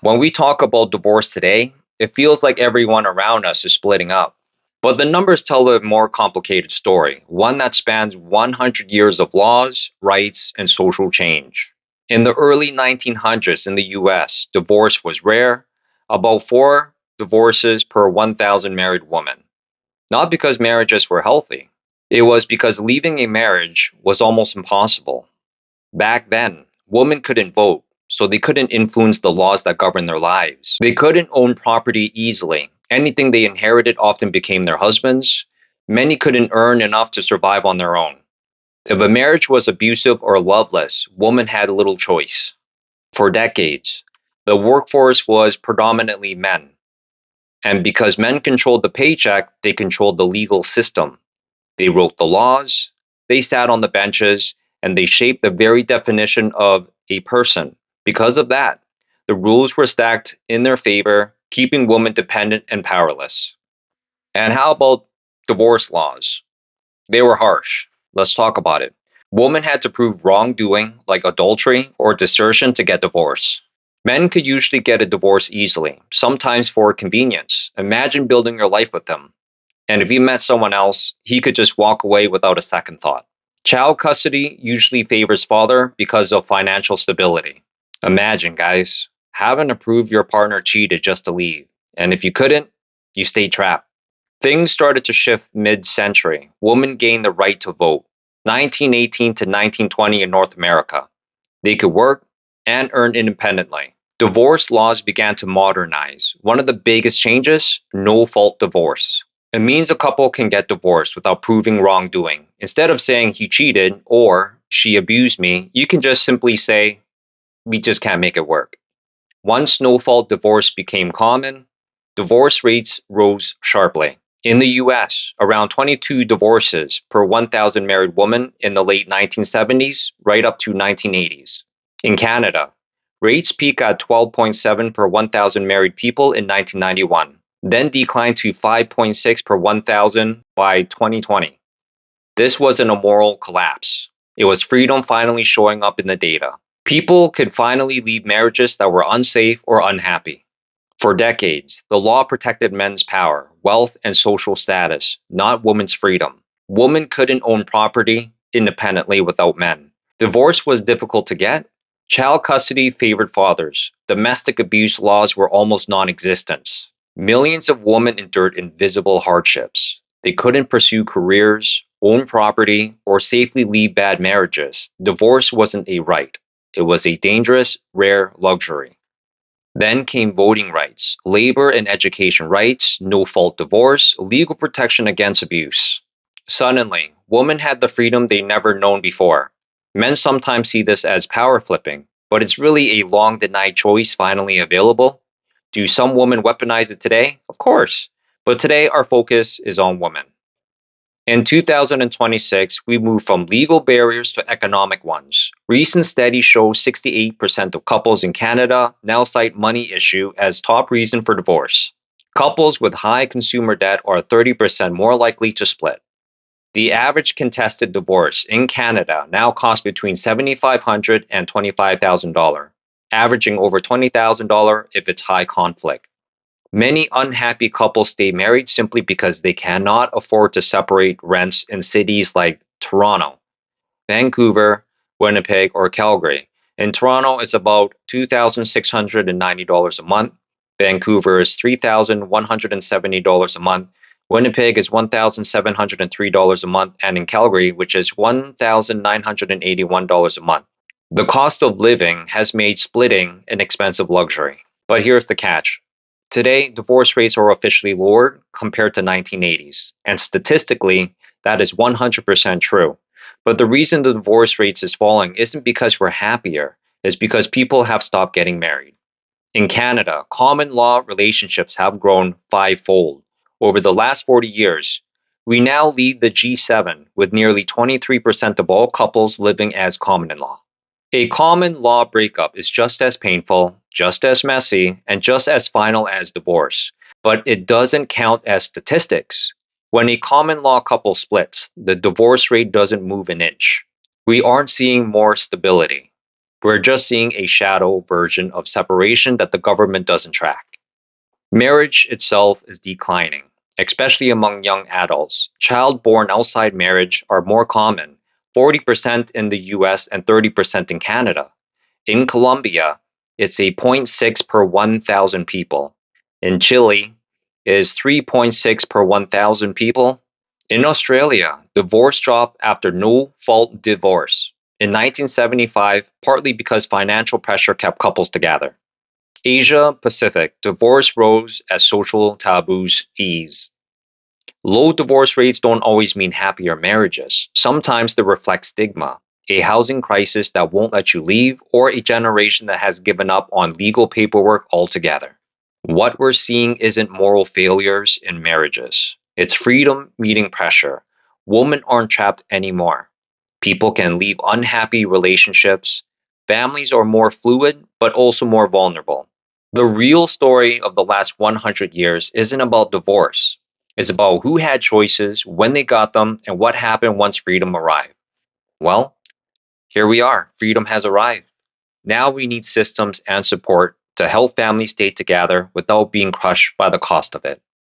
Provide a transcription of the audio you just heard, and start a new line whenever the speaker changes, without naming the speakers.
When we talk about divorce today, it feels like everyone around us is splitting up. But the numbers tell a more complicated story, one that spans 100 years of laws, rights, and social change. In the early 1900s in the US, divorce was rare, about 4 divorces per 1,000 married women. Not because marriages were healthy, it was because leaving a marriage was almost impossible. Back then, women couldn't vote, so they couldn't influence the laws that govern their lives. They couldn't own property easily. Anything they inherited often became their husband's. Many couldn't earn enough to survive on their own. If a marriage was abusive or loveless, women had little choice. For decades, the workforce was predominantly men. And because men controlled the paycheck, they controlled the legal system. They wrote the laws, they sat on the benches, and they shaped the very definition of a person. Because of that, the rules were stacked in their favor, keeping women dependent and powerless. And how about divorce laws? They were harsh. Let's talk about it. Women had to prove wrongdoing, like adultery or desertion, to get divorced. Men could usually get a divorce easily, sometimes for convenience. Imagine building your life with them. And if he met someone else, he could just walk away without a second thought. Child custody usually favors father because of financial stability. Imagine, guys, having to prove your partner cheated just to leave. And if you couldn't, you stayed trapped. Things started to shift mid century. Women gained the right to vote. 1918 to 1920 in North America. They could work and earn independently. Divorce laws began to modernize. One of the biggest changes, no fault divorce. It means a couple can get divorced without proving wrongdoing. Instead of saying he cheated or she abused me, you can just simply say, we just can't make it work. Once no fault divorce became common, divorce rates rose sharply. In the US, around 22 divorces per 1,000 married women in the late 1970s, right up to 1980s. In Canada, rates peak at 12.7 per 1,000 married people in 1991, then declined to 5.6 per 1,000 by 2020. This wasn't a moral collapse. It was freedom finally showing up in the data. People could finally leave marriages that were unsafe or unhappy. For decades, the law protected men's power, wealth, and social status, not women's freedom. Women couldn't own property independently without men. Divorce was difficult to get. Child custody favored fathers. Domestic abuse laws were almost non existent. Millions of women endured invisible hardships. They couldn't pursue careers, own property, or safely leave bad marriages. Divorce wasn't a right, it was a dangerous, rare luxury. Then came voting rights, labor and education rights, no fault divorce, legal protection against abuse. Suddenly, women had the freedom they never known before. Men sometimes see this as power flipping, but it's really a long denied choice finally available. Do some women weaponize it today? Of course. But today our focus is on women. In 2026, we moved from legal barriers to economic ones. Recent studies show 68% of couples in Canada now cite money issue as top reason for divorce. Couples with high consumer debt are 30% more likely to split. The average contested divorce in Canada now costs between $7,500 and $25,000, averaging over $20,000 if it's high conflict. Many unhappy couples stay married simply because they cannot afford to separate rents in cities like Toronto, Vancouver, Winnipeg, or Calgary. In Toronto, it's about $2,690 a month. Vancouver is $3,170 a month. Winnipeg is $1,703 a month. And in Calgary, which is $1,981 a month. The cost of living has made splitting an expensive luxury. But here's the catch. Today, divorce rates are officially lower compared to 1980s, and statistically, that is 100% true. But the reason the divorce rates is falling isn't because we're happier, it's because people have stopped getting married. In Canada, common law relationships have grown fivefold. Over the last 40 years, we now lead the G7 with nearly 23% of all couples living as common in law. A common law breakup is just as painful, just as messy, and just as final as divorce, but it doesn't count as statistics. When a common law couple splits, the divorce rate doesn't move an inch. We aren't seeing more stability. We're just seeing a shadow version of separation that the government doesn't track. Marriage itself is declining, especially among young adults. Child born outside marriage are more common, 40% in the US and 30% in Canada. In Colombia, it's a zero point 0.6 per 1,000 people. In Chile, it is 3.6 per 1,000 people. In Australia, divorce dropped after no fault divorce. In 1975, partly because financial pressure kept couples together. Asia Pacific, divorce rose as social taboos eased. Low divorce rates don't always mean happier marriages. Sometimes they reflect stigma, a housing crisis that won't let you leave, or a generation that has given up on legal paperwork altogether. What we're seeing isn't moral failures in marriages, it's freedom meeting pressure. Women aren't trapped anymore. People can leave unhappy relationships. Families are more fluid, but also more vulnerable. The real story of the last 100 years isn't about divorce. It's about who had choices, when they got them, and what happened once freedom arrived. Well, here we are. Freedom has arrived. Now we need systems and support to help families stay together without being crushed by the cost of it.